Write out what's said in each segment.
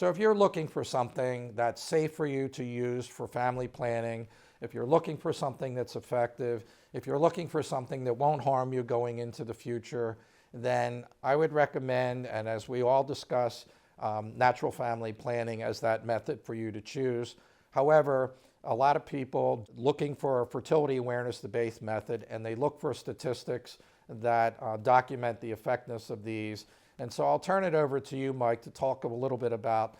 So if you're looking for something that's safe for you to use for family planning, if you're looking for something that's effective, if you're looking for something that won't harm you going into the future, then I would recommend, and as we all discuss, natural family planning as that method for you to choose. However, a lot of people looking for a fertility awareness-based method, and they look for statistics that document the effectiveness of these. And so I'll turn it over to you, Mike, to talk a little bit about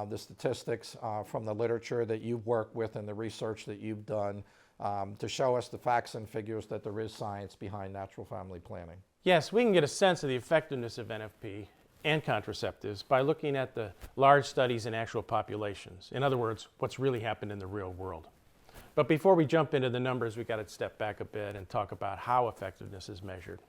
the statistics from the literature that you've worked with and the research that you've done to show us the facts and figures that there is science behind natural family planning. Yes, we can get a sense of the effectiveness of NFP and contraceptives by looking at the large studies in actual populations. In other words, what's really happened in the real world. But before we jump into the numbers, we've got to step back a bit and talk about how effectiveness is measured.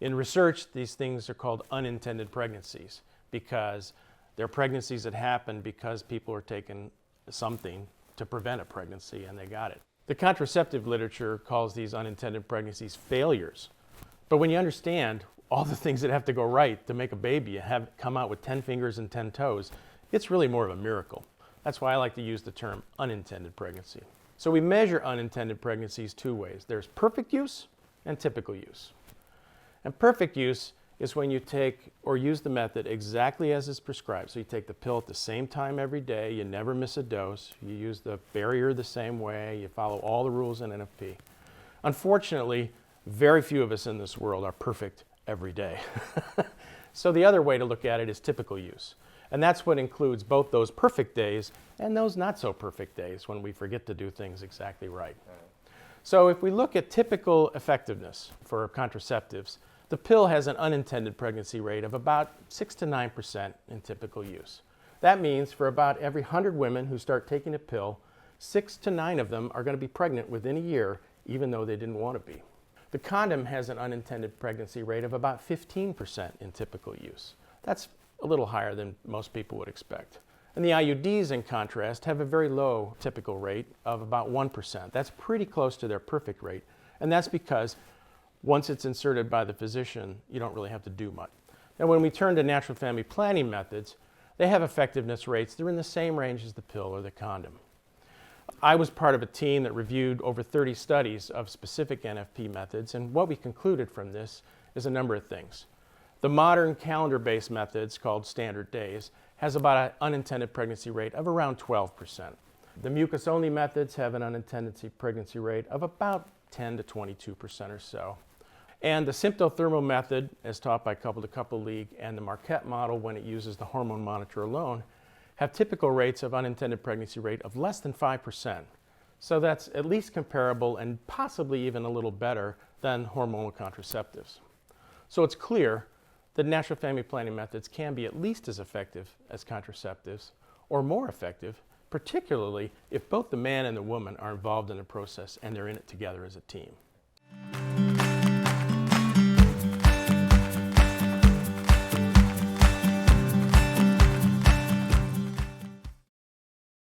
In research, these things are called unintended pregnancies because they're pregnancies that happen because people are taking something to prevent a pregnancy and they got it. The contraceptive literature calls these unintended pregnancies failures. But when you understand all the things that have to go right to make a baby and have it come out with 10 fingers and 10 toes, it's really more of a miracle. That's why I like to use the term unintended pregnancy. So we measure unintended pregnancies two ways. There's perfect use and typical use. And perfect use is when you take or use the method exactly as is prescribed. So you take the pill at the same time every day, you never miss a dose, you use the barrier the same way, you follow all the rules in NFP. Unfortunately, very few of us in this world are perfect every day. So the other way to look at it is typical use. And that's what includes both those perfect days and those not so perfect days when we forget to do things exactly right. So if we look at typical effectiveness for contraceptives, the pill has an unintended pregnancy rate of about 6 to 9% in typical use. That means for about every 100 women who start taking a pill, 6 to 9 of them are going to be pregnant within a year, even though they didn't want to be. The condom has an unintended pregnancy rate of about 15% in typical use. That's a little higher than most people would expect. And the IUDs, in contrast, have a very low typical rate of about 1%. That's pretty close to their perfect rate. And that's because once it's inserted by the physician, you don't really have to do much. Now, when we turn to natural family planning methods, they have effectiveness rates. They're in the same range as the pill or the condom. I was part of a team that reviewed over 30 studies of specific NFP methods, and what we concluded from this is a number of things. The modern calendar-based methods, called standard days, has about an unintended pregnancy rate of around 12%. The mucus-only methods have an unintended pregnancy rate of about 10 to 22% or so. And the symptothermal method, as taught by Couple to Couple League, and the Marquette model, when it uses the hormone monitor alone, have typical rates of unintended pregnancy rate of less than 5%. So that's at least comparable and possibly even a little better than hormonal contraceptives. So it's clear that natural family planning methods can be at least as effective as contraceptives, or more effective, particularly if both the man and the woman are involved in the process and they're in it together as a team.